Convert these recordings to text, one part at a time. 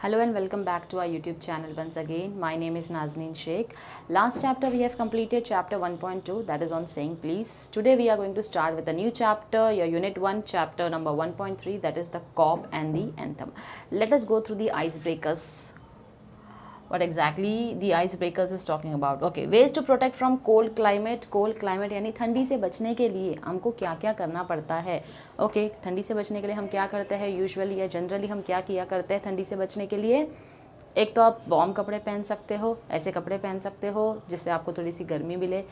Hello and welcome back to our YouTube channel once again. My name is Nazneen Sheikh. Last chapter we have completed chapter 1.2, that is on saying please. Today we are going to start with a new chapter, your unit 1 chapter number 1.3, that is the COP and the anthem. Let us go through the icebreakers. What exactly the icebreakers is talking about. Okay, ways to protect from cold climate. Cold climate यानी ठंडी से बचने के लिए हमको क्या क्या करना पड़ता है. ओके, ठंडी से बचने के लिए हम क्या करते हैं यूजुअली या जनरली हम क्या किया करते हैं ठंडी से बचने के लिए. एक तो आप वार्म कपड़े पहन सकते हो, ऐसे कपड़े पहन सकते हो जिससे आपको थोड़ी सी गर्मी मिले.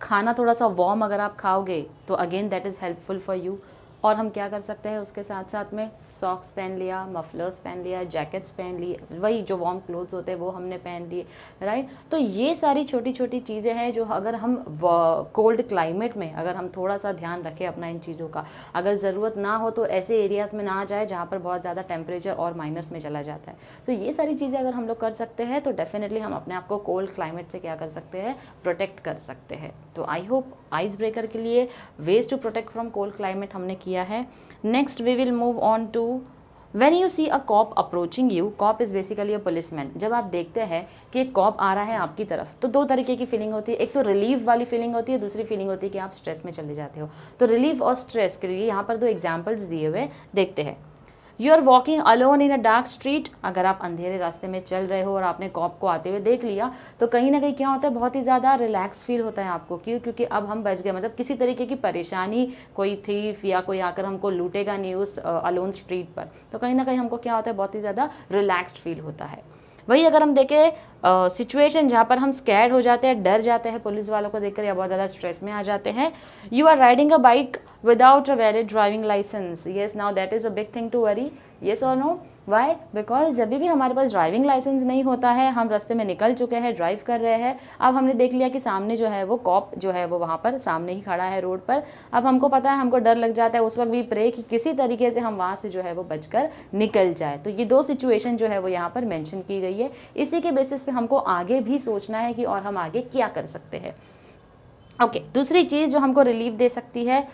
खाना थोड़ा सा वार्म अगर आप खाओगे तो again that is helpful for you. और हम क्या कर सकते हैं उसके साथ साथ में सॉक्स पहन लिया, मफलर्स पहन लिया, जैकेट्स पहन लिए, वही जो वार्म क्लोथ्स होते हैं वो हमने पहन लिए, राइट. तो ये सारी छोटी छोटी चीज़ें हैं जो अगर हम कोल्ड क्लाइमेट में अगर हम थोड़ा सा ध्यान रखें अपना इन चीज़ों का, अगर ज़रूरत ना हो तो ऐसे एरियाज़ में ना जाए जहाँ पर बहुत ज़्यादा टेम्परेचर और माइनस में चला जाता है. तो ये सारी चीज़ें अगर हम लोग कर सकते हैं तो डेफिनेटली हम अपने आप को कोल्ड क्लाइमेट से क्या कर सकते हैं, प्रोटेक्ट कर सकते हैं. तो आई होप आइस ब्रेकर के लिए ways to protect from cold climate हमने किया है. Next we will move on to when you see a cop approaching you. Cop is basically a policeman. जब आप देखते हैं कि एक कॉप आ रहा है आपकी तरफ तो दो तरीके की फीलिंग होती है. एक तो रिलीफ वाली फीलिंग होती है, दूसरी फीलिंग होती है कि आप स्ट्रेस में चले जाते हो. तो रिलीफ और स्ट्रेस के लिए यहाँ पर दो एग्जाम्पल्स दिए हुए देखते हैं. You are walking alone in a dark street. अगर आप अंधेरे रास्ते में चल रहे हो और आपने कॉप को आते हुए देख लिया तो कहीं ना कहीं क्या होता है, बहुत ही ज़्यादा रिलैक्स फील होता है आपको. क्यों? क्योंकि अब हम बच गए, मतलब किसी तरीके की परेशानी, कोई थीफ या कोई आकर हमको लूटेगा नहीं उस अलोन स्ट्रीट पर. तो कहीं ना कहीं हमको क्या होता है, बहुत ही ज़्यादा रिलैक्स्ड फील होता है. वही अगर हम देखें सिचुएशन जहाँ पर हम स्कैर्ड हो जाते हैं, डर जाते हैं पुलिस वालों को देखकर या बहुत ज़्यादा स्ट्रेस में आ जाते हैं. You are riding a bike without a valid driving licence. Yes, now that is a big thing to worry. Yes और नो? वाई? बिकॉज जब भी हमारे पास ड्राइविंग लाइसेंस नहीं होता है, हम रास्ते में निकल चुके हैं, ड्राइव कर रहे हैं, अब हमने देख लिया कि सामने जो है वो कॉप जो है वो वहाँ पर सामने ही खड़ा है रोड पर. अब हमको पता है, हमको डर लग जाता है, उस वक्त भी प्रे कि किसी तरीके से हम वहाँ से जो है वो बचकर निकल जाए. तो ये दो सिचुएशन जो है वो यहाँ पर मेंशन की गई है. इसी के बेसिस पे हमको आगे भी सोचना है कि और हम आगे क्या कर सकते हैं. ओके, दूसरी चीज़ जो हमको रिलीफ दे सकती है,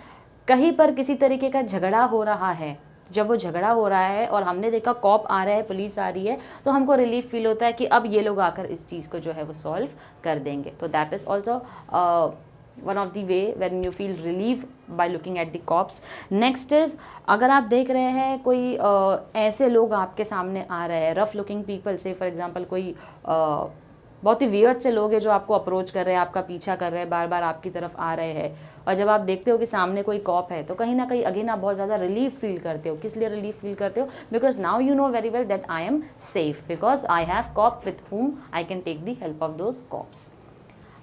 कहीं पर किसी तरीके का झगड़ा हो रहा है. जब वो झगड़ा हो रहा है और हमने देखा कॉप आ रहा है, पुलिस आ रही है, तो हमको रिलीफ फील होता है कि अब ये लोग आकर इस चीज़ को जो है वो सॉल्व कर देंगे. तो that is also one of the way when you feel relief by looking at the cops. Next is, अगर आप देख रहे हैं कोई ऐसे लोग आपके सामने आ रहे हैं, रफ लुकिंग पीपल, से फॉर एग्जांपल कोई बहुत ही वियर्ड से लोग हैं जो आपको अप्रोच कर रहे हैं, आपका पीछा कर रहे हैं, बार बार आपकी तरफ आ रहे हैं, और जब आप देखते हो कि सामने कोई कॉप है तो कहीं ना कहीं अगेन आप बहुत ज़्यादा रिलीफ फील करते हो. किस लिए रिलीफ फील करते हो? Because now you know very well that I am safe because I have cop with whom I can take the help of those cops.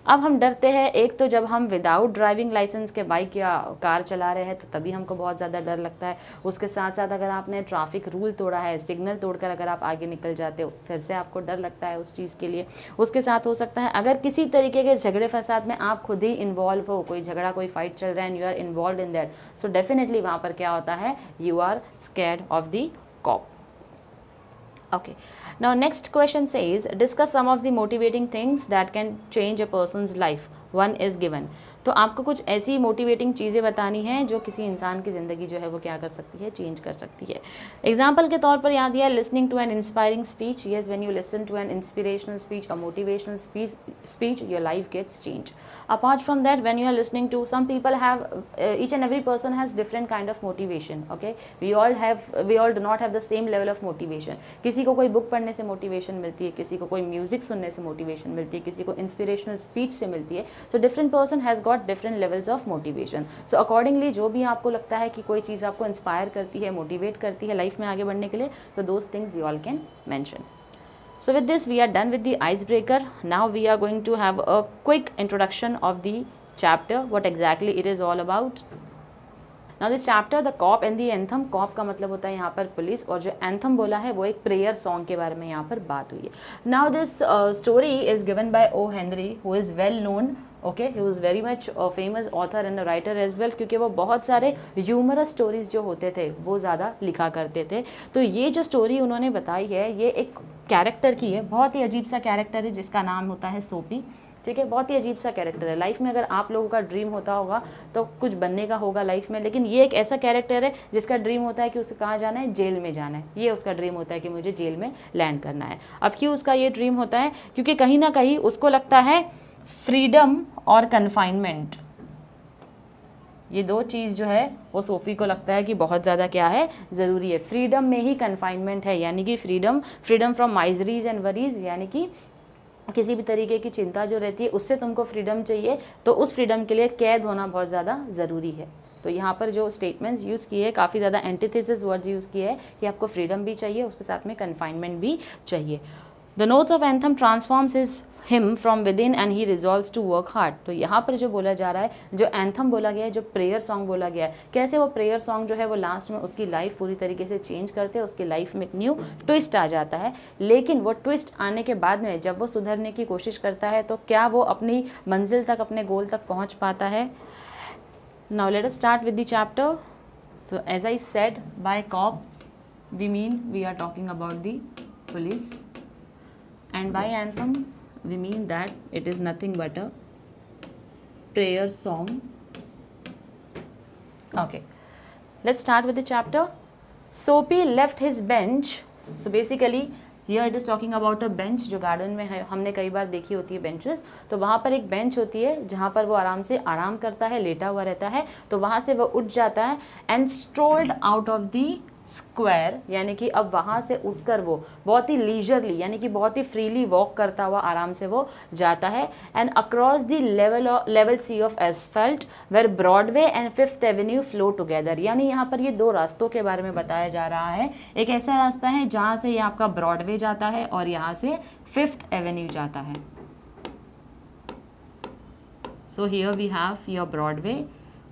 अब हम डरते हैं, एक तो जब हम विदाउट ड्राइविंग लाइसेंस के बाइक या कार चला रहे हैं तो तभी हमको बहुत ज़्यादा डर लगता है. उसके साथ साथ अगर आपने ट्रैफिक रूल तोड़ा है, सिग्नल तोड़कर अगर आप आगे निकल जाते हो, फिर से आपको डर लगता है उस चीज़ के लिए. उसके साथ हो सकता है अगर किसी तरीके के झगड़े फसाद में आप खुद ही इन्वॉल्व हो, कोई झगड़ा कोई फाइट चल रहा है and you are involve in that, so definitely वहाँ पर क्या होता है, you are scared of the cop. Okay, now next question says discuss some of the motivating things that can change a person's life. One is given. तो आपको कुछ ऐसी motivating चीज़ें बतानी हैं जो किसी इंसान की ज़िंदगी जो है वो क्या कर सकती है, चेंज कर सकती है. एग्जाम्पल के तौर पर यहाँ दिया listening to an inspiring speech. Yes, when you listen to an inspirational speech, a motivational speech, your life gets changed. Apart from that, when you are listening to, some people have each and every person has different kind of motivation. Okay, we all do not have the same level of motivation. किसी को कोई book पढ़ने से motivation मिलती है, किसी को कोई म्यूजिक सुनने से मोटिवेशन मिलती है, किसी को इंस्पिरेशनल स्पीच से मिलती है. So different person has got different levels of motivation. So accordingly जो भी आपको लगता है कि कोई चीज़ आपको इंस्पायर करती है, मोटिवेट करती है लाइफ में आगे बढ़ने के लिए, तो those things you all can mention. So with this we are done with the icebreaker. Now we are going to have a quick introduction of the chapter, what exactly it is all about. Now this chapter, the cop and the anthem. cop का मतलब होता है यहाँ पर police, और जो anthem बोला है वो एक प्रेयर सॉन्ग के बारे में यहाँ पर बात हुई है. Now this story is given by O. Henry, who is well known. Okay, he was very much a famous author and a writer as well, क्योंकि वो बहुत सारे ह्यूमरस स्टोरीज जो होते थे वो ज़्यादा लिखा करते थे. तो ये जो स्टोरी उन्होंने बताई है ये एक कैरेक्टर की है, बहुत ही अजीब सा कैरेक्टर है जिसका नाम होता है सोपी. ठीक है, बहुत ही अजीब सा कैरेक्टर है। लाइफ में अगर आप लोगों का ड्रीम होता होगा तो कुछ बनने का होगा लाइफ में, लेकिन ये एक ऐसा कैरेक्टर है जिसका ड्रीम होता है कि उसे कहाँ जाना है, जेल में जाना है। ये उसका ड्रीम होता है कि मुझे जेल में लैंड करना है। अब क्यों उसका ये ड्रीम होता है, क्योंकि कहीं ना कहीं उसको लगता है फ्रीडम और कन्फाइनमेंट, ये दो चीज़ जो है वो सोफ़ी को लगता है कि बहुत ज़्यादा क्या है, ज़रूरी है। फ्रीडम में ही कन्फाइनमेंट है, यानी कि freedom from miseries and worries, यानी कि किसी भी तरीके की चिंता जो रहती है उससे तुमको फ्रीडम चाहिए, तो उस फ्रीडम के लिए कैद होना बहुत ज़्यादा ज़रूरी है। तो यहाँ पर जो स्टेटमेंट्स यूज़ किए हैं काफ़ी ज़्यादा एंटीथेसिस वर्ड्स यूज़ किए हैं कि आपको फ्रीडम भी चाहिए, उसके साथ में कन्फाइनमेंट भी चाहिए। The notes of anthem transforms his him from within and he resolves to work hard. तो यहाँ पर जो बोला जा रहा है, जो एंथम बोला गया है, जो प्रेयर सॉन्ग बोला गया है, कैसे वो प्रेयर सॉन्ग जो है वो लास्ट में उसकी लाइफ पूरी तरीके से चेंज करते हैं, उसकी लाइफ में एक न्यू ट्विस्ट आ जाता है। लेकिन वो ट्विस्ट आने के बाद में जब वो सुधरने की कोशिश करता है तो क्या वो अपनी मंजिल तक, अपने गोल तक पहुँच पाता है। Now let us start with the chapter. So as I said, by cop we mean we are talking about the police, and by anthem we mean that it is nothing but a prayer song. Okay, let's start with the chapter. Soapy left his bench. So basically here it is talking about a bench जो garden में है, हमने कई बार देखी होती है benches. तो वहाँ पर एक बेंच होती है जहाँ पर वो आराम से आराम करता है, लेटा हुआ रहता है। तो वहाँ से वो उठ जाता है and strolled out of the square, यानी कि अब वहाँ से उठकर वो बहुत ही लीजरली, यानी कि बहुत ही फ्रीली वॉक करता हुआ आराम से वो जाता है। And across the level sea of asphalt where Broadway and Fifth Avenue flow together, यानी यहाँ पर ये दो रास्तों के बारे में बताया जा रहा है। एक ऐसा रास्ता है जहाँ से ये आपका ब्रॉडवे जाता है और यहाँ से फिफ्थ एवेन्यू जाता है। So here we have your Broadway,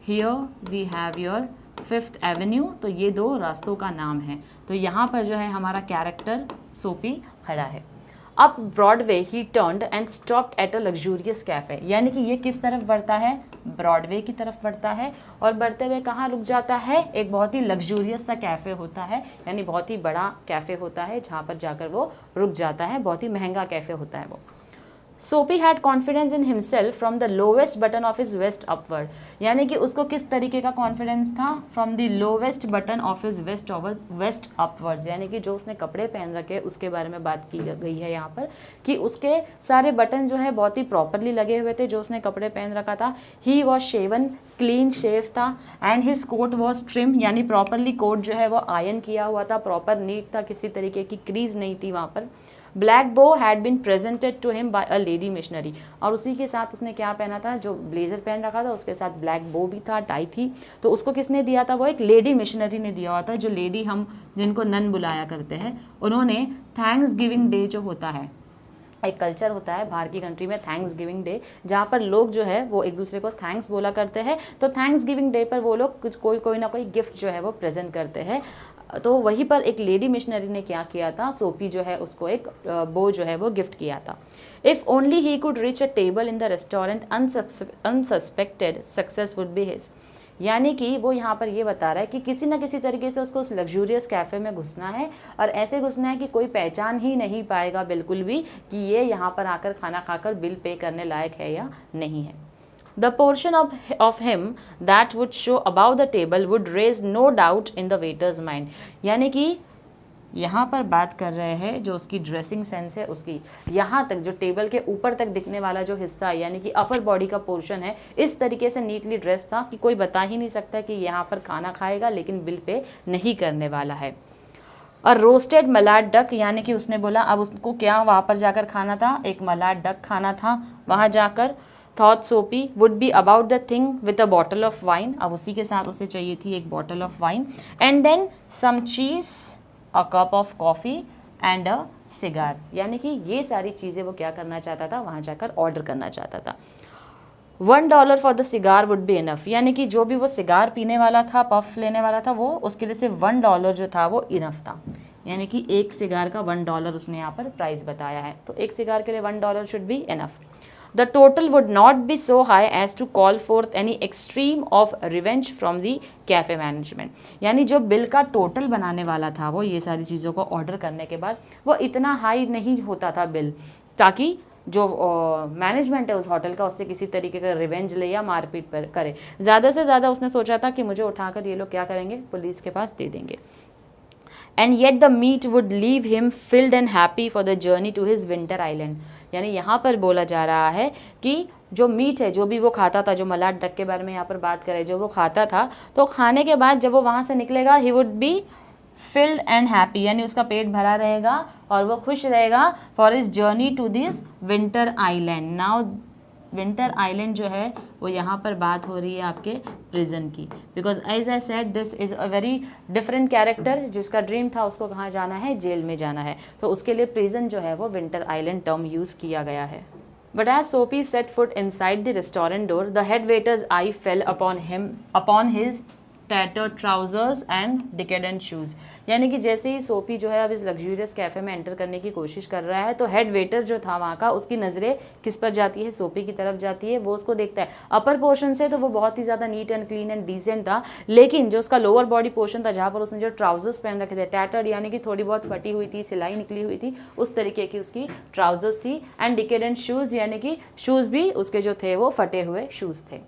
here we have your Fifth Avenue. तो ये दो रास्तों का नाम है। तो यहाँ पर जो है हमारा कैरेक्टर सोपी खड़ा है। अब Broadway he turned and stopped at a luxurious cafe, यानी कि ये किस तरफ बढ़ता है, ब्रॉडवे की तरफ बढ़ता है। और बढ़ते हुए कहाँ रुक जाता है, एक बहुत ही लग्जूरियस सा कैफ़े होता है, यानी बहुत ही बड़ा कैफ़े होता है जहाँ पर जाकर वो रुक जाता है, बहुत ही महंगा कैफ़े होता है वो। Soapy had confidence in himself from the lowest button of his waist upward, यानी कि उसको किस तरीके का कॉन्फिडेंस था, from the lowest button of his waist upwards, यानी कि जो उसने कपड़े पहन रखे उसके बारे में बात की गई है यहाँ पर कि उसके सारे बटन जो है बहुत ही प्रॉपरली लगे हुए थे जो उसने कपड़े पहन रखा था। He was shaven, clean shave था, and his coat was trim, यानी प्रॉपरली कोट जो है वो आयन किया हुआ था, प्रॉपर नीट था, किसी तरीके की क्रीज नहीं थी वहाँ पर। Black bow had been presented to him by a lady missionary, और उसी के साथ उसने क्या पहना था, जो ब्लेजर पहन रखा था उसके साथ ब्लैक बो भी था, टाई थी। तो उसको किसने दिया था, वो एक लेडी मिशनरी ने दिया हुआ था, जो लेडी हम जिनको नन बुलाया करते हैं, उन्होंने थैंक्स गिविंग डे जो होता है, एक कल्चर होता है बाहर की कंट्री में थैंक्स गिविंग डे, जहाँ पर लोग जो है वो एक दूसरे को थैंक्स बोला करते हैं। तो थैंक्स गिविंग डे पर वो लोग कुछ कोई ना कोई गिफ्ट जो है वो प्रेजेंट करते हैं। तो वहीं पर एक लेडी मिशनरी ने क्या किया था, सोपी जो है उसको एक बो जो है वो गिफ्ट किया था। If only he could reach a table in the restaurant unsuspected success would be his, यानी कि वो यहाँ पर ये बता रहा है कि किसी ना किसी तरीके से उसको उस लग्जूरियस कैफ़े में घुसना है, और ऐसे घुसना है कि कोई पहचान ही नहीं पाएगा बिल्कुल भी कि ये यहाँ पर आकर खाना खाकर बिल पे करने लायक है या नहीं है। The portion of him that would show above the table would raise no doubt in the waiter's mind, यानी कि यहाँ पर बात कर रहे हैं जो उसकी ड्रेसिंग सेंस है उसकी, यहाँ तक जो टेबल के ऊपर तक दिखने वाला जो हिस्सा है यानी कि अपर बॉडी का पोर्शन है, इस तरीके से नीटली ड्रेस था कि कोई बता ही नहीं सकता कि यहाँ पर खाना खाएगा लेकिन बिल पे नहीं करने वाला है। और रोस्टेड मलाड डक, यानी कि उसने बोला अब उसको क्या वहाँ पर जाकर खाना था, एक मलाड डक खाना था वहाँ जाकर। Thought Soapy would be about the thing with a bottle of wine, अब उसी के साथ उसे चाहिए थी एक bottle of wine, and then some cheese, a cup of coffee and a cigar, यानी कि ये सारी चीज़ें वो क्या करना चाहता था, वहाँ जाकर ऑर्डर करना चाहता था। $1 for the cigar would be enough, यानी कि जो भी वो सिगार पीने वाला था, पफ लेने वाला था, वो उसके लिए सिर्फ $1 जो था वो इनफ था, यानी कि एक सिगार का $1 उसने यहाँ पर प्राइस बताया है, तो एक सिगार के लिए $1 should be enough. The total would not be so high as to call forth any extreme of revenge from the cafe management, यानी जो बिल का टोटल बनाने वाला था वो ये सारी चीज़ों को ऑर्डर करने के बाद वो इतना हाई नहीं होता था बिल, ताकि जो मैनेजमेंट है उस होटल का उससे किसी तरीके का रिवेंज ले या मारपीट पर करे। ज़्यादा से ज़्यादा उसने सोचा था कि मुझे उठाकर ये लोग क्या करेंगे, पुलिस के पास दे देंगे। And yet the meat would leave him filled and happy for the journey to his winter island. यानी यहाँ पर बोला जा रहा है कि जो मीट है, जो भी वो खाता था, जो मलाड डक के बारे में यहाँ पर बात करें, जो वो खाता था, तो खाने के बाद जब वो वहाँ से निकलेगा ही would be filled and happy, यानी उसका पेट भरा रहेगा और वो खुश रहेगा for his journey to this winter island. Now winter island जो है वो यहाँ पर बात हो रही है आपके प्रिजन की, because as I said this is a very different character. जिसका ड्रीम था उसको कहाँ जाना है, जेल में जाना है, तो उसके लिए प्रिजन जो है वो विंटर आइलैंड टर्म यूज़ किया गया है। But as Soapy set foot inside the restaurant door, the head waiter's eye fell upon his tattered trousers and decadent shoes। यानी कि जैसे ही सोपी जो है अब इस लग्जूरियस कैफ़े में एंटर करने की कोशिश कर रहा है, तो हेड वेटर जो था वहाँ का, उसकी नज़रें किस पर जाती है, सोपी की तरफ जाती है। वो उसको देखता है अपर पोर्शन से तो वो बहुत ही ज़्यादा neat and clean and decent था, लेकिन जो उसका लोअर बॉडी पोर्शन था, जहाँ पर उसने जो ट्राउजर्स पहन रखे थे, टैटर्ड यानी कि थोड़ी बहुत फटी हुई थी, सिलाई निकली हुई थी, उस तरीके की उसकी ट्राउजर्स थी। एंड डिकेडेंट शूज़ यानी कि शूज़ भी उसके जो थे वो फटे हुए शूज़ थे।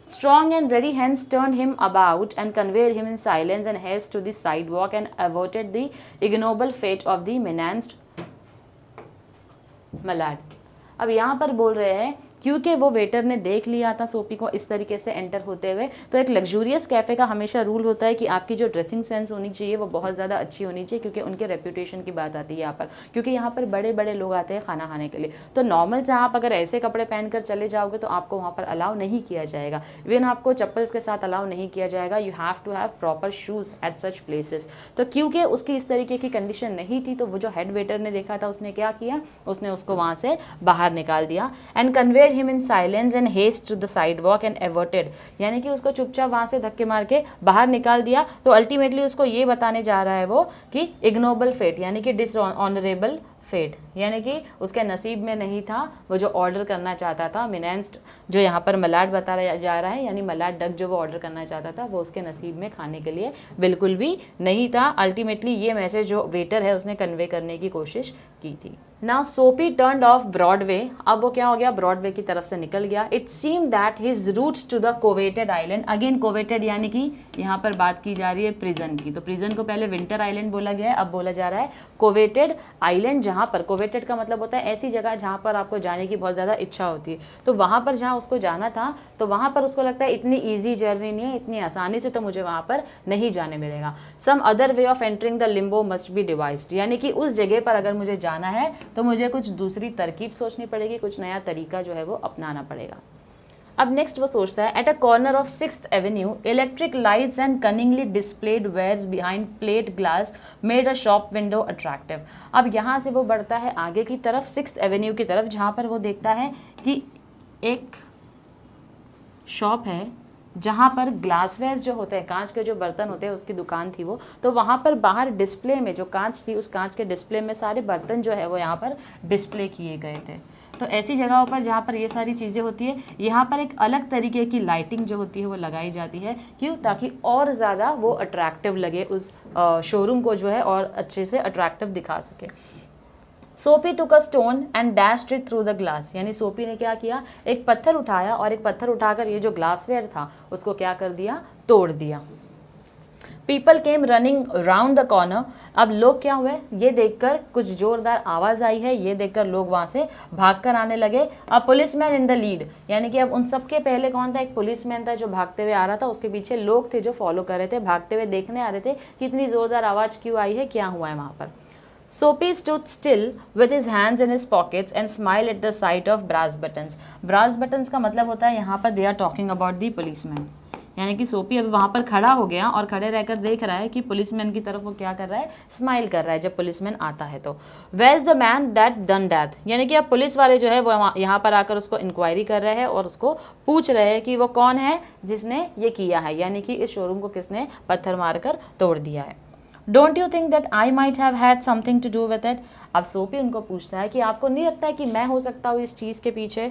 Strong and ready hands turned him about and conveyed him in silence and haste to the sidewalk and averted the ignoble fate of the menaced Malad। अब यहाँ पर बोल रहे हैं क्योंकि वो वेटर ने देख लिया था सोपी को इस तरीके से एंटर होते हुए। तो एक लग्जूरियस कैफ़े का हमेशा रूल होता है कि आपकी जो ड्रेसिंग सेंस होनी चाहिए वो बहुत ज़्यादा अच्छी होनी चाहिए, क्योंकि उनके रेपुटेशन की बात आती है यहाँ पर, क्योंकि यहाँ पर बड़े बड़े लोग आते हैं खाना खाने के लिए। तो नॉर्मल जहाँ आप अगर ऐसे कपड़े पहनकर चले जाओगे तो आपको वहाँ पर अलाउ नहीं किया जाएगा, इवन आपको चप्पल्स के साथ अलाउ नहीं किया जाएगा। You have to have proper shoes at such places. तो क्योंकि उसकी इस तरीके की कंडीशन नहीं थी, तो वो जो हेड वेटर ने देखा था उसने क्या किया, उसने उसको वहाँ से बाहर निकाल दिया। And conveyed him in silence and haste to the sidewalk and averted, यानी कि उसको चुपचाप वहाँ से धक्के मार के बाहर निकाल दिया। तो अल्टीमेटली उसको ये बताने जा रहा है वो कि इग्नोबल फेट यानी कि डिसऑनरेबल फेट, यानी कि उसके नसीब में नहीं था वो जो ऑर्डर करना चाहता था। मिनेंस्ड जो यहाँ पर मलाड बताया जा रहा है, यानी मलाड डक जो वो ऑर्डर करना चाहता था वो उसके नसीब में खाने के लिए बिल्कुल भी नहीं था। अल्टीमेटली ये मैसेज जो वेटर है उसने कन्वे करने की कोशिश की थी। नाउ सोपी टर्न्ड ऑफ ब्रॉडवे, अब वो क्या हो गया, ब्रॉडवे की तरफ से निकल गया। It seem that his routes to the coveted island, again coveted यानी कि यहाँ पर बात की जा रही है प्रिजन की। तो प्रिजन को पहले विंटर आइलैंड बोला गया है, अब बोला जा रहा है कोवेटेड आइलैंड, जहाँ पर कोवेटेड का मतलब होता है ऐसी जगह जहाँ पर आपको जाने की बहुत ज़्यादा इच्छा होती है। तो वहाँ पर जहाँ उसको जाना था, तो वहाँ पर उसको लगता है इतनी ईजी जर्नी नहीं है, इतनी आसानी से तो मुझे वहाँ पर नहीं जाने मिलेगा। Some other way of entering the limbo must be devised, यानी कि उस जगह पर अगर मुझे जाना है तो मुझे कुछ दूसरी तरकीब सोचनी पड़ेगी, कुछ नया तरीका जो है वो अपनाना पड़ेगा। अब नेक्स्ट वो सोचता है, at a corner of 6th Avenue electric lights and cunningly displayed wares behind plate glass made a shop window attractive. अब यहाँ से वो बढ़ता है आगे की तरफ 6th एवेन्यू की तरफ, जहाँ पर वो देखता है कि एक शॉप है जहाँ पर ग्लासवेयर जो होते हैं, कांच के जो बर्तन होते हैं, उसकी दुकान थी वो। तो वहाँ पर बाहर डिस्प्ले में जो कांच थी, उस कांच के डिस्प्ले में सारे बर्तन जो है वो यहाँ पर डिस्प्ले किए गए थे। तो ऐसी जगहों पर जहाँ पर ये सारी चीज़ें होती है, यहाँ पर एक अलग तरीके की लाइटिंग जो होती है वो लगाई जाती है। क्यों? ताकि और ज़्यादा वो अट्रैक्टिव लगे, उस शोरूम को जो है और अच्छे से अट्रैक्टिव दिखा सके। Soapy took a stone and dashed it through the glass, यानी सोपी ने क्या किया, एक पत्थर उठाया और एक पत्थर उठाकर ये जो ग्लासवेयर था उसको क्या कर दिया, तोड़ दिया। People came running round the corner, अब लोग क्या हुए, ये देखकर कुछ जोरदार आवाज़ आई है, ये देखकर लोग वहाँ से भागकर आने लगे। अब पुलिसमैन इन द लीड, यानी कि अब उन सबके पहले कौन था, एक पुलिसमैन था जो भागते हुए आ रहा था, उसके पीछे लोग थे जो फॉलो कर रहे थे, भागते हुए देखने आ रहे थे कि इतनी ज़ोरदार आवाज़ क्यों आई है, क्या हुआ है वहाँ पर। Soapy stood still with his hands in his pockets and smiled at the sight of brass buttons. Brass buttons का मतलब होता है यहाँ पर they are talking about the policeman, यानी कि सोपी अभी वहाँ पर खड़ा हो गया और खड़े रहकर देख रहा है कि पुलिसमैन की तरफ वो क्या कर रहा है, स्माइल कर रहा है जब पुलिसमैन आता है। तो Where's the man that done that, यानी कि अब पुलिस वाले जो है वो यहाँ पर आकर उसको इंक्वायरी कर रहे हैं और उसको पूछ रहे हैं कि वो कौन है जिसने ये किया है, यानी कि इस शोरूम को किसने पत्थर मारकर तोड़ दिया है। Don't you think that I might have had something to do with it, अब सोपी उनको पूछता है कि आपको नहीं लगता है कि मैं हो सकता हूँ इस चीज़ के पीछे।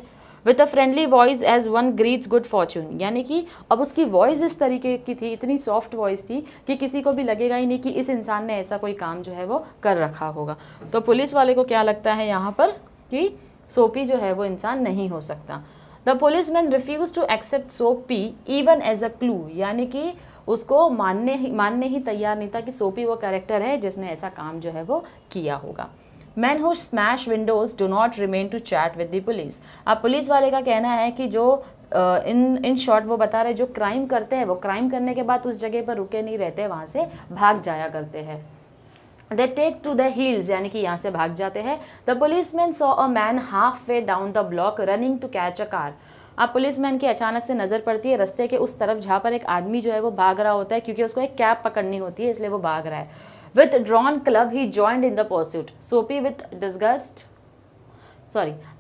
With a friendly voice as one greets good fortune, यानी कि अब उसकी वॉइस इस तरीके की थी, इतनी सॉफ्ट वॉइस थी कि किसी को भी लगेगा ही नहीं कि इस इंसान ने ऐसा कोई काम जो है वो कर रखा होगा। तो पुलिस वाले को क्या लगता है यहाँ पर कि सोपी जो है वो इंसान नहीं हो सकता। The policeman refuse to accept Soapy even as a clue, यानी कि उसको मानने ही तैयार नहीं था कि सोपी वो कैरेक्टर है जिसने ऐसा काम जो है वो किया होगा। Man who smash windows do not remain to chat with the police. अब पुलिस वाले का कहना है कि जो इन शॉर्ट वो बता रहे जो क्राइम करते हैं वो क्राइम करने के बाद उस जगह पर रुके नहीं रहते, वहाँ से भाग जाया करते हैं। They take to the heels, यानी कि यहाँ से भाग जाते हैं। The policeman saw a man halfway down the block running to catch a car. अब पुलिसमैन की अचानक से नज़र पड़ती है रस्ते के उस तरफ जहाँ पर एक आदमी जो है वो भाग रहा होता है, क्योंकि उसको एक कैब पकड़नी होती है इसलिए वो भाग रहा है। With drawn club, he joined in the pursuit. Soapy with disgust.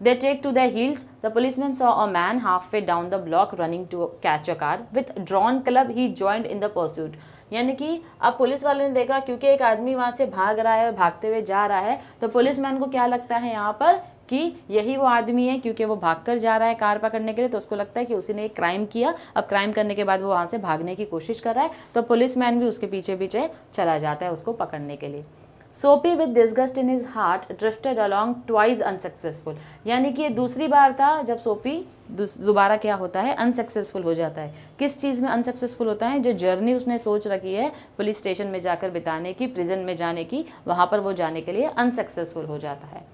They take to their heels. The policeman saw a man halfway down the block running to catch a car. With drawn club, he joined in the pursuit. यानी कि अब police वाले ने देखा क्योंकि एक आदमी वहाँ से भाग रहा है, भागते हुए जा रहा है, तो पुलिसमैन को क्या लगता है यहाँ पर कि यही वो आदमी है, क्योंकि वो भागकर जा रहा है कार पकड़ने के लिए, तो उसको लगता है कि उसी ने एक क्राइम किया। अब क्राइम करने के बाद वो वहाँ से भागने की कोशिश कर रहा है, तो पुलिसमैन भी उसके पीछे पीछे चला जाता है उसको पकड़ने के लिए। सोपी with disgust in his heart drifted along twice unsuccessful, यानी कि ये दूसरी बार था जब सोपी दोबारा क्या होता है, अनसक्सेसफुल हो जाता है। किस चीज़ में अनसक्सेसफुल होता है? जो जर्नी उसने सोच रखी है पुलिस स्टेशन में जाकर बिताने की, प्रिजन में जाने की, वहाँ पर वो जाने के लिए अनसक्सेसफुल हो जाता है।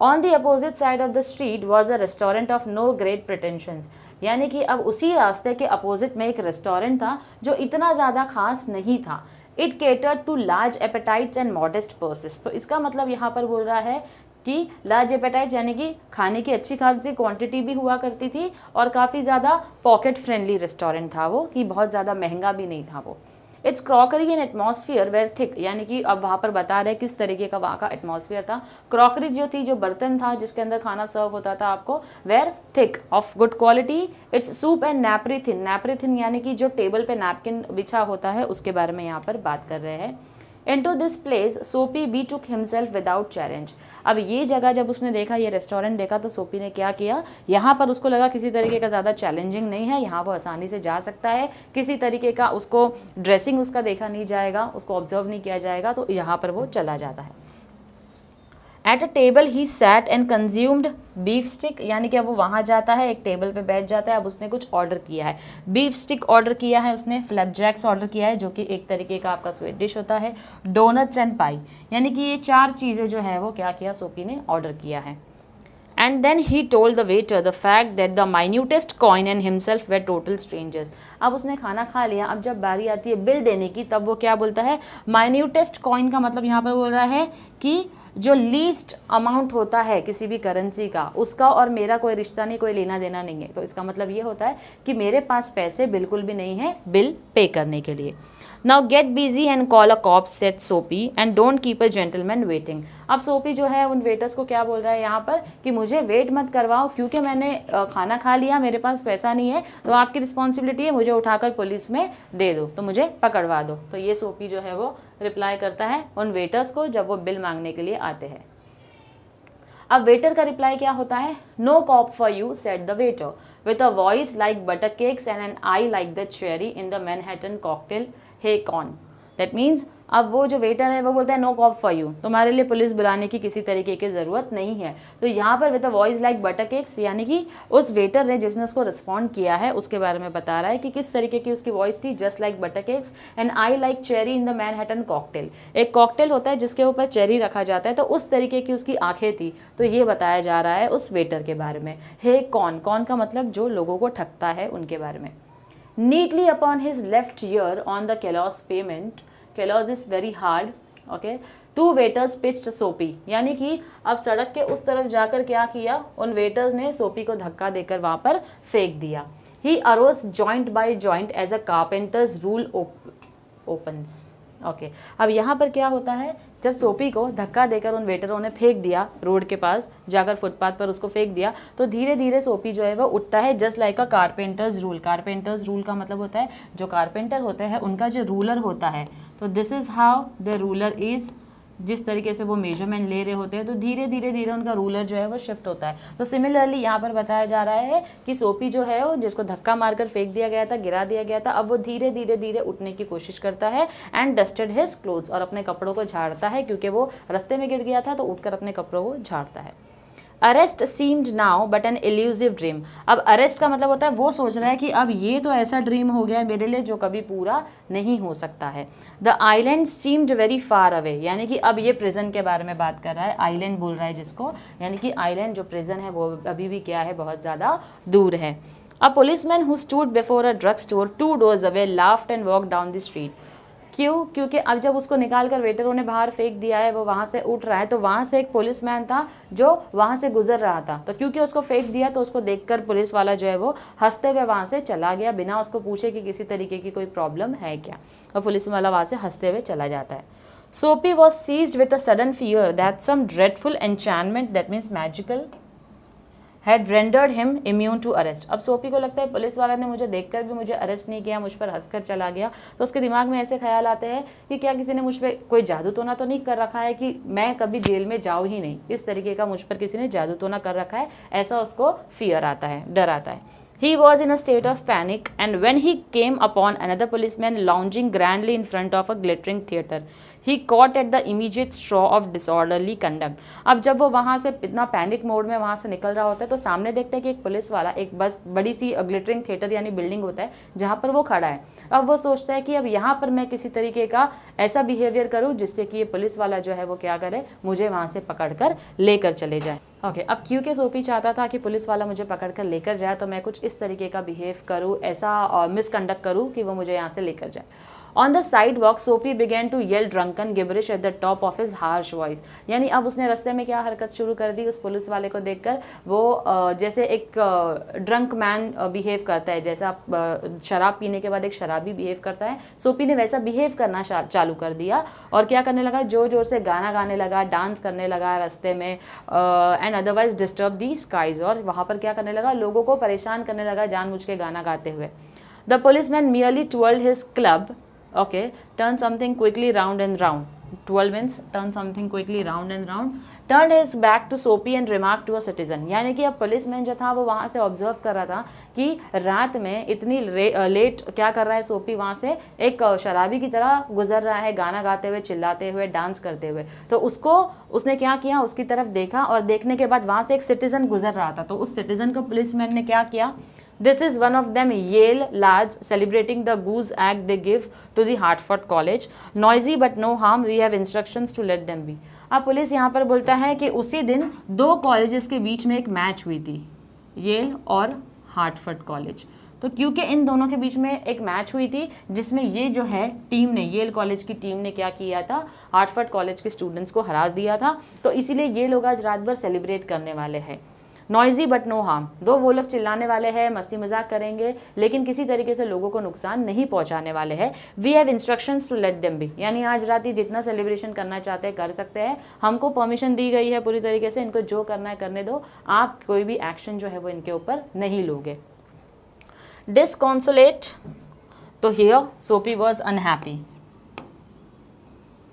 On the opposite side of the street was a restaurant of no great pretensions, यानी कि अब उसी रास्ते के अपोजिट में एक रेस्टोरेंट था जो इतना ज़्यादा खास नहीं था। It cater to large appetites and modest purses, तो इसका मतलब यहाँ पर बोल रहा है कि लार्ज एपेटाइट यानी कि खाने की अच्छी खासी क्वांटिटी भी हुआ करती थी और काफ़ी ज़्यादा पॉकेट फ्रेंडली रेस्टोरेंट था वो, कि बहुत ज़्यादा महंगा भी नहीं था वो। Its crockery and atmosphere were thick, यानी कि अब वहाँ पर बता रहे किस तरीके का वहाँ का एटमॉस्फियर था। क्रॉकरी जो थी, जो बर्तन था जिसके अंदर खाना सर्व होता था आपको, where thick of good quality. Its soup and napery thin, napery thin यानी कि जो टेबल पे नैपकिन बिछा होता है उसके बारे में यहाँ पर बात कर रहे हैं। Into this place, सोपी B took himself without challenge। अब ये जगह जब उसने देखा, ये रेस्टोरेंट देखा, तो सोपी ने क्या किया, यहाँ पर उसको लगा किसी तरीके का ज़्यादा चैलेंजिंग नहीं है, यहाँ वो आसानी से जा सकता है, किसी तरीके का उसको ड्रेसिंग उसका देखा नहीं जाएगा, उसको ऑब्जर्व नहीं किया जाएगा, तो यहाँ पर वो चला जाता है। At a table he sat and consumed beef stick, यानी कि अब वो वहाँ जाता है, एक टेबल पे बैठ जाता है। अब उसने कुछ ऑर्डर किया है, बीफ स्टिक ऑर्डर किया है उसने, फ्लैपजैक्स ऑर्डर किया है जो कि एक तरीके का आपका स्वीट डिश होता है, डोनट्स एंड पाई, यानी कि ये 4 चीज़ें जो है वो क्या किया, सोपी ने ऑर्डर किया है। And then he told the waiter the fact that the minutest coin and himself were total strangers। अब उसने खाना खा लिया, अब जब बारी आती है बिल देने की, तब वो क्या बोलता है, minutest coin का मतलब यहाँ पर बोल रहा है कि जो लीस्ट अमाउंट होता है किसी भी करेंसी का, उसका और मेरा कोई रिश्ता नहीं, कोई लेना देना नहीं है। तो इसका मतलब ये होता है कि मेरे पास पैसे बिल्कुल भी नहीं है बिल पे करने के लिए। Now get busy and call a cop said Soapy and don't keep a gentleman waiting. अब सोपी जो है उन वेटर्स को क्या बोल रहा है यहाँ पर कि मुझे वेट मत करवाओ, क्योंकि मैंने खाना खा लिया, मेरे पास पैसा नहीं है, तो आपकी रिस्पॉन्सिबिलिटी है मुझे उठाकर पुलिस में दे दो, तो मुझे पकड़वा दो। तो ये सोपी जो है वो रिप्लाई करता है उन वेटर्स को जब वो बिल मांगने के लिए आते हैं। अब वेटर का रिप्लाई क्या होता है, no cop for you said the waiter with a voice like butter cakes and an eye like the cherry in the Manhattan cocktail hey Con. That means अब वो जो वेटर है वो बोलता है नो कॉप फॉर यू, तुम्हारे लिए police बुलाने की किसी तरीके की ज़रूरत नहीं है। तो यहाँ पर with a voice like butter cakes, यानी कि उस वेटर ने जिसने उसको रिस्पॉन्ड किया है उसके बारे में बता रहा है कि किस तरीके की उसकी वॉइस थी, just like butter cakes and I like cherry in the Manhattan cocktail. एक कॉकटेल होता है जिसके ऊपर चेरी रखा जाता है, तो उस तरीके की उसकी आंखें थी। तो ये बताया जा रहा है उस वेटर के बारे में। हे कौन, कौन का मतलब जो लोगों को ठगता है उनके बारे में। Neatly upon his left ear on the Kellogg's pavement, Kellogg's is very hard, okay, 2 waiters pitched सोपी, यानी कि अब सड़क के उस तरफ जाकर क्या किया, उन वेटर्स ने सोपी को धक्का देकर वहाँ पर फेंक दिया। He arose joint by joint as a carpenter's rule opens। Okay अब यहाँ पर क्या होता है, जब सोपी को धक्का देकर उन वेटरों ने फेंक दिया, रोड के पास जाकर फुटपाथ पर उसको फेंक दिया, तो धीरे धीरे सोपी जो है वो उठता है, जस्ट लाइक अ कारपेंटर्स रूल। कारपेंटर्स रूल का मतलब होता है जो कारपेंटर होते हैं उनका जो रूलर होता है, तो this is how the ruler is, जिस तरीके से वो मेजरमेंट ले रहे होते हैं, तो धीरे धीरे धीरे उनका रूलर जो है वो शिफ्ट होता है। तो सिमिलरली यहाँ पर बताया जा रहा है कि सोपी जो है वो जिसको धक्का मारकर फेंक दिया गया था, गिरा दिया गया था, अब वो धीरे धीरे धीरे उठने की कोशिश करता है एंड डस्टेड हिज क्लोथ्स, और अपने कपड़ों को झाड़ता है, क्योंकि वो रास्ते में गिर गया था तो उठकर अपने कपड़ों को झाड़ता है। Arrest seemed now but an illusive dream. अब अरेस्ट का मतलब होता है वो सोच रहा है कि अब ये तो ऐसा ड्रीम हो गया है मेरे लिए जो कभी पूरा नहीं हो सकता है। The island seemed very far away, यानी कि अब ये प्रिजन के बारे में बात कर रहा है, आइलैंड बोल रहा है जिसको, यानी कि आइलैंड जो प्रिजन है वो अभी भी क्या है, बहुत ज़्यादा दूर है। A policeman who stood before a drug store 2 doors away laughed and walk down the street. क्यों? क्योंकि अब जब उसको निकाल कर वेटरों ने बाहर फेंक दिया है, वो वहाँ से उठ रहा है, तो वहाँ से एक पुलिसमैन था जो वहाँ से गुजर रहा था, तो क्योंकि उसको फेंक दिया तो उसको देखकर पुलिस वाला जो है वो हंसते हुए वहाँ से चला गया, बिना उसको पूछे कि किसी तरीके की कोई प्रॉब्लम है क्या, और पुलिस वाला वहाँ से हंसते हुए चला जाता है। Soapy was seized with a sudden fear that some dreadful enchantment, that means magical, had rendered him immune to arrest. अब सोपी को लगता है पुलिस वाला ने मुझे देखकर भी मुझे अरेस्ट नहीं किया, मुझ पर हंसकर चला गया, तो उसके दिमाग में ऐसे ख्याल आते हैं कि क्या किसी ने मुझ पर कोई जादू टोना तो नहीं कर रखा है कि मैं कभी जेल में जाऊँ ही नहीं, इस तरीके का मुझ पर किसी ने जादू टोना कर रखा है, ऐसा उसको फियर आता है, डर आता है। He was in a state of panic, and when he came upon another policeman lounging grandly in front of a glittering theatre, he caught at the immediate straw of disorderly conduct. अब जब वो वहाँ से इतना panic mode में वहाँ से निकल रहा होता है, तो सामने देखते हैं कि एक पुलिस वाला एक बस बड़ी सी ग्लिटरिंग थिएटर यानी बिल्डिंग होता है जहाँ पर वो खड़ा है। अब वो सोचता है कि अब यहाँ पर मैं किसी तरीके का ऐसा बिहेवियर करूँ जिससे कि ये पुलिस वाला जो है वो क्या करे, मुझे वहाँ से पकड़ कर लेकर चले जाए। ओके, अब क्योंकि सोपी चाहता था कि पुलिस वाला मुझे पकड़ कर लेकर जाए, तो मैं कुछ इस तरीके का बिहेव करूँ, ऐसा मिसकंडक्ट करूँ कि वो मुझे यहाँ से लेकर जाए। On the sidewalk Soapy began to yell drunken gibberish at the top of his harsh voice, यानी अब उसने रास्ते में क्या हरकत शुरू कर दी, उस पुलिस वाले को देखकर वो जैसे एक ड्रंक मैन बिहेव करता है, जैसा शराब पीने के बाद एक शराबी बिहेव करता है, सोपी ने वैसा बिहेव करना चालू कर दिया और क्या करने लगा, जोर जोर से गाना गाने लगा, डांस करने लगा रास्ते में, and otherwise disturb the skies, और वहाँ पर क्या करने लगा, लोगों को परेशान करने लगा जानबूझ के गाना गाते हुए। The policeman merely twirled his club, okay, turn something quickly round and round. 12 means turn something quickly round and round. Turned his back to Soapy and remarked to a citizen. यानी कि अब पुलिसमैन जो था वो वहाँ से observe कर रहा था कि रात में इतनी लेट क्या कर रहा है सोपी, वहाँ से एक शराबी की तरह गुजर रहा है, गाना गाते हुए, चिल्लाते हुए, डांस करते हुए। तो उसने क्या किया, उसकी तरफ देखा, और देखने के बाद वहाँ से एक सिटीजन गुजर रहा था, तो उस सिटीजन को पुलिसमैन ने क्या किया, This is one of them Yale lads celebrating the goose egg they give to the Hartford College. Noisy but no harm. We have instructions to let them be. अब पुलिस यहाँ पर बोलता है कि उसी दिन 2 कॉलेजेस के बीच में एक मैच हुई थी, येल और हार्टफोर्ड कॉलेज। तो क्योंकि इन दोनों के बीच में एक मैच हुई थी जिसमें ये जो है टीम ने, येल कॉलेज की टीम ने क्या किया था, हार्टफोर्ड कॉलेज के स्टूडेंट्स को हरा दिया था, तो इसीलिए ये लोग आज रात भर सेलिब्रेट करने वाले हैं। नॉइजी बट नो हार्म, दो वो लोग चिल्लाने वाले हैं, मस्ती मजाक करेंगे, लेकिन किसी तरीके से लोगों को नुकसान नहीं पहुंचाने वाले हैं। We have instructions to let them be, यानी आज रात ही जितना सेलिब्रेशन करना चाहते हैं कर सकते हैं, हमको परमिशन दी गई है पूरी तरीके से, इनको जो करना है करने दो, आप कोई भी एक्शन जो है वो इनके ऊपर नहीं लोगे। डिसकॉन्सोलेट, तो हियर सोपी वॉज अनहैप्पी।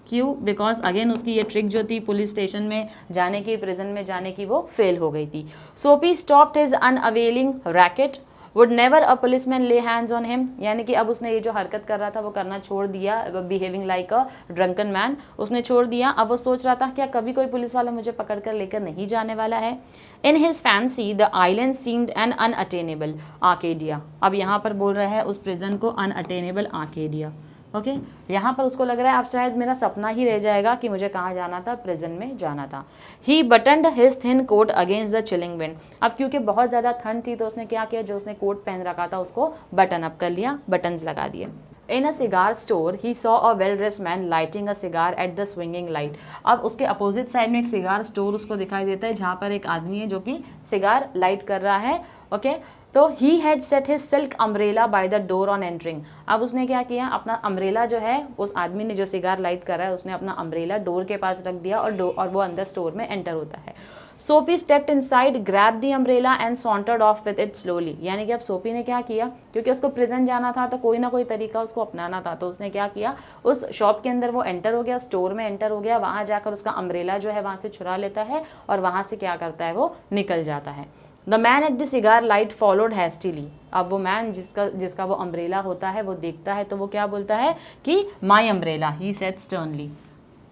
क्यों? बिकॉज अगेन उसकी ये ट्रिक जो थी पुलिस स्टेशन में जाने की, प्रिजन में जाने की, वो फेल हो गई थी। Soapy stopped his unavailing racket, would never a policeman lay hands on him, यानी कि अब उसने ये जो हरकत कर रहा था वो करना छोड़ दिया, बिहेविंग लाइक अ ड्रंकन मैन, उसने छोड़ दिया। अब वो सोच रहा था क्या कभी कोई पुलिस वाला मुझे पकड़ कर लेकर नहीं जाने वाला है। In his fancy the island seemed an unattainable Arcadia, अब यहाँ पर बोल रहा है उस प्रिजन को अनअटेनेबल आर्केडिया। ओके, यहाँ पर उसको लग रहा है अब शायद मेरा सपना ही रह जाएगा कि मुझे कहाँ जाना था, प्रिजन में जाना था। He buttoned his thin coat against the chilling wind, अब क्योंकि बहुत ज़्यादा ठंड थी तो उसने क्या किया, जो उसने कोट पहन रखा था उसको बटन अप कर लिया, बटन्स लगा दिए। In a cigar store he saw a well dressed man lighting a cigar at the swinging light, अब उसके अपोजिट साइड में एक सिगार स्टोर उसको दिखाई देता है जहाँ पर एक आदमी है जो कि सिगार लाइट कर रहा है। ओके, तो he had set his silk umbrella by the door on entering, अब उसने क्या किया, अपना अम्ब्रेला जो है, उस आदमी ने जो सिगार लाइट कर रहा है उसने अपना अम्ब्रेला डोर के पास रख दिया और वो अंदर स्टोर में एंटर होता है। सोपी stepped inside, grab the umbrella and sauntered of with it slowly, यानी कि अब सोपी ने क्या किया, क्योंकि उसको प्रिजन जाना था तो कोई ना कोई तरीका उसको अपनाना था, तो उसने क्या किया, उस शॉप के अंदर वो एंटर हो गया, स्टोर में एंटर हो गया, वहाँ जाकर उसका अम्ब्रेला जो है वहाँ से छुरा लेता है और वहाँ से क्या करता है, वो निकल जाता है। The man at the cigar light followed hastily, अब वो मैन जिसका वो अम्ब्रेला होता है वो देखता है तो वो क्या बोलता है कि माई अम्ब्रेला, ही सेड स्टर्नली।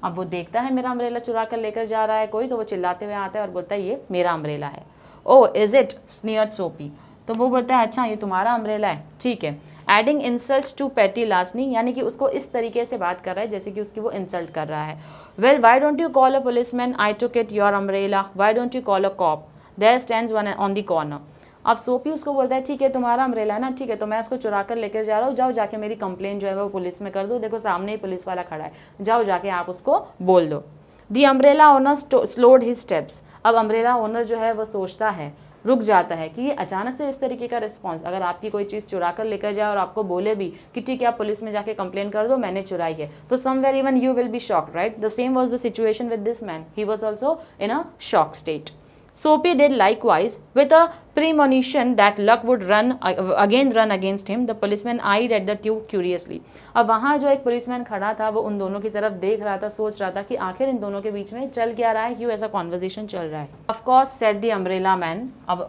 अब वो देखता है मेरा अम्ब्रेला चुरा कर लेकर जा रहा है कोई, तो वो चिल्लाते हुए आता है और बोलता है ये मेरा अम्ब्रेला है। ओ इज इट, स्नियर्ड सोपी। तो वो बोलता है अच्छा ये तुम्हारा अम्ब्रेला है, ठीक है। एडिंग इंसल्ट्स टू पेटी लास्नी, यानी कि उसको इस तरीके से बात कर रहा है जैसे कि उसकी वो इंसल्ट कर रहा है। Well why don't you call a policeman, I took it your umbrella, why don't you call a cop, there stands one on the corner. अब सोपी उसको बोलता है ठीक है तुम्हारा अम्ब्रेला है ना, ठीक है, तो मैं इसको चुरा कर लेकर जा रहा हूँ, जाओ जाके मेरी कंप्लेंट जो है वो पुलिस में कर दो, देखो सामने ही पुलिस वाला खड़ा है, जाओ जाके आप उसको बोल दो। The umbrella owner slowed his steps. अब अम्ब्रेला ओनर जो है वो सोचता है, रुक जाता है कि ये अचानक से इस तरीके का रिस्पॉन्स, अगर आपकी कोई चीज़ चुरा कर लेकर जाए और आपको बोले भी कि ठीक है आप पुलिस में जाके कंप्लेन कर दो मैंने चुराई है, तो somewhere even you will be shocked, right. The same was the situation with this man, he was also in a shock state. Soapy did likewise, with a premonition that luck would run against him. The policeman eyed at the two curiously. अब वहाँ जो एक policeman खड़ा था वो उन दोनों की तरफ देख रहा था, सोच रहा था कि आखिर इन दोनों के बीच में चल क्या रहा है, क्यों ऐसा कॉन्वर्जेशन चल रहा है। Of course said the umbrella man. अब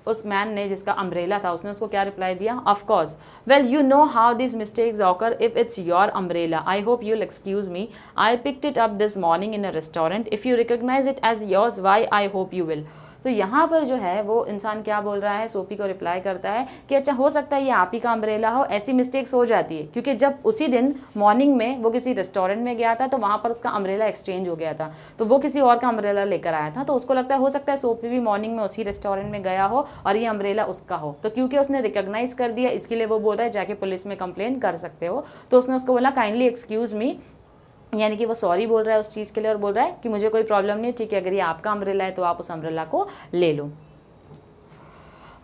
उस मैन ने जिसका अम्ब्रेला था उसने उसको क्या रिप्लाई दिया, of course, well you know how this mistakes occur if it's your umbrella, I hope you'll excuse me, I picked it up this morning in a restaurant, if you recognise it as yours why I hope you will. तो यहाँ पर जो है वो इंसान क्या बोल रहा है, सोपी को रिप्लाई करता है कि अच्छा हो सकता है ये आप ही का अम्ब्रेला हो, ऐसी मिस्टेक्स हो जाती है, क्योंकि जब उसी दिन मॉर्निंग में वो किसी रेस्टोरेंट में गया था तो वहाँ पर उसका अम्ब्रेला एक्सचेंज हो गया था, तो वो किसी और का अम्ब्रेला लेकर आया था, तो उसको लगता है हो सकता है सोपी भी मॉर्निंग में उसी रेस्टोरेंट में गया हो और ये अम्ब्रेला उसका हो, तो क्योंकि उसने रिकॉग्नाइज कर दिया इसके लिए वो बोल रहा है जाके पुलिस में कंप्लेन कर सकते हो, तो उसने उसको बोला काइंडली एक्सक्यूज मी, यानी कि वो सॉरी बोल रहा है उस चीज़ के लिए और बोल रहा है कि मुझे कोई प्रॉब्लम नहीं, ठीक है, अगर ये आपका अम्ब्रेला है तो आप उस अम्ब्रेला को ले लो।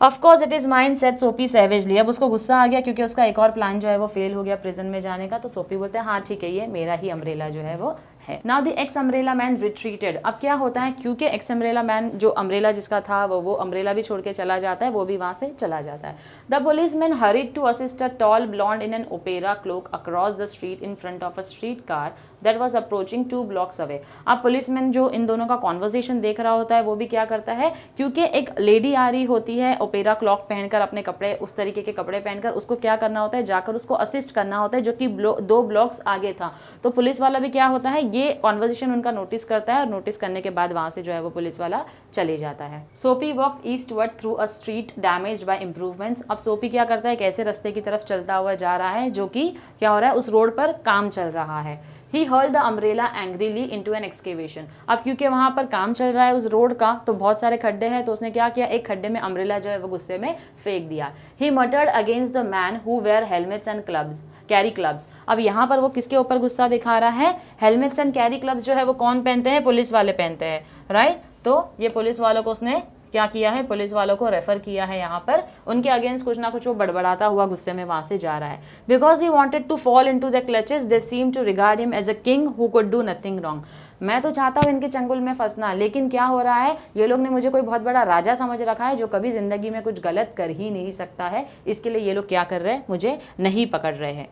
Of course it is mine, said Soapy savagely. अब उसको गुस्सा आ गया क्योंकि उसका एक और प्लान जो है वो फेल हो गया प्रिजन में जाने का, तो सोपी बोलते हैं हाँ ठीक है ये मेरा ही अम्ब्रेला जो है वो है। Now the x umbrella man retreated. अब क्या होता है, क्योंकि एक्स अम्ब्रेला मैन जो अम्ब्रेला जिसका था वो अम्ब्रेला भी छोड़ के चला जाता है, वो भी वहाँ से चला जाता है। The policeman hurried to assist a tall blonde in an opera cloak across the street in front of a street car that was approaching 2 blocks away. अब पुलिसमैन जो इन दोनों का कॉन्वर्सेशन देख रहा होता है वो भी क्या करता है, क्योंकि एक लेडी आ रही होती है ओपेरा क्लॉक पहनकर, अपने कपड़े उस तरीके के कपड़े पहनकर, उसको क्या करना होता है, जाकर उसको असिस्ट करना होता है जो कि 2 blocks आगे था। तो पुलिस वाला भी क्या होता है, ये कॉन्वर्सेशन उनका नोटिस करता है और नोटिस करने के बाद वहाँ से जो है वो पुलिस वाला चले जाता है। सोपी walk eastward through a street damaged bye improvements. अब सोपी क्या करता है, एक ऐसे रास्ते की तरफ चलता हुआ जा रहा है जो कि क्या हो रहा है, उस रोड पर काम चल रहा है। He hurled the umbrella angrily into an excavation. अब क्योंकि वहाँ पर काम चल रहा है उस रोड का, तो बहुत सारे खड्डे हैं, तो उसने क्या किया, एक खड्डे में अम्ब्रेला जो है वो गुस्से में फेंक दिया। He muttered against the man who wear helmets and carry clubs. अब यहाँ पर वो किसके ऊपर गुस्सा दिखा रहा है, हेलमेट्स एंड कैरी क्लब्स जो है वो कौन पहनते हैं, पुलिस वाले पहनते हैं, राइट। तो ये पुलिस वालों को उसने क्या किया है, पुलिस वालों को रेफर किया है, यहाँ पर उनके अगेंस्ट कुछ ना कुछ वो बड़बड़ाता हुआ गुस्से में वहाँ से जा रहा है। Because he wanted to fall into the clutches they seem to regard him as a king who could do nothing wrong. मैं तो चाहता हूँ इनके चंगुल में फंसना, लेकिन क्या हो रहा है, ये लोग ने मुझे कोई बहुत बड़ा राजा समझ रखा है जो कभी जिंदगी में कुछ गलत कर ही नहीं सकता है, इसके लिए ये लोग क्या कर रहे हैं, मुझे नहीं पकड़ रहे हैं।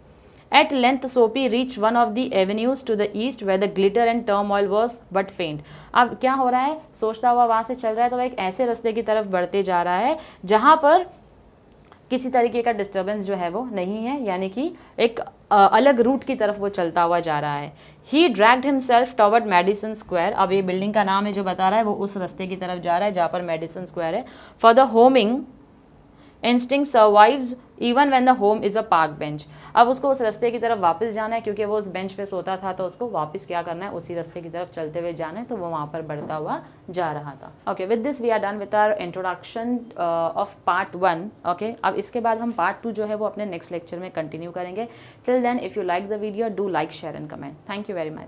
At length, Soapy reached one of the avenues to the east where the glitter and turmoil was but faint. अब क्या हो रहा है, सोचता हुआ वहाँ से चल रहा है, तो वह एक ऐसे रास्ते की तरफ बढ़ते जा रहा है जहाँ पर किसी तरीके का डिस्टर्बेंस जो है वो नहीं है, यानी कि एक अलग रूट की तरफ वो चलता हुआ जा रहा है। ही ड्रैग्ड हिमसेल्फ टॉवर्ड मेडिसन स्क्वायर। अब ये बिल्डिंग का नाम है जो बता रहा है, वो उस रास्ते की तरफ जा रहा है जहाँ पर मेडिसन स्क्वायर है। For the homing instinct survives even when the home is a park bench. अब उसको उस रास्ते की तरफ वापस जाना है, क्योंकि वो उस बेंच पे सोता था, तो उसको वापस क्या करना है, उसी रास्ते की तरफ चलते हुए जाना है, तो वो वहाँ पर बढ़ता हुआ जा रहा था। Okay, with this we are done with our introduction of part 1। Okay, अब इसके बाद हम पार्ट 2 जो है वो अपने नेक्स्ट लेक्चर में कंटिन्यू करेंगे। Till then if you like the video do like, share and comment. Thank you very much.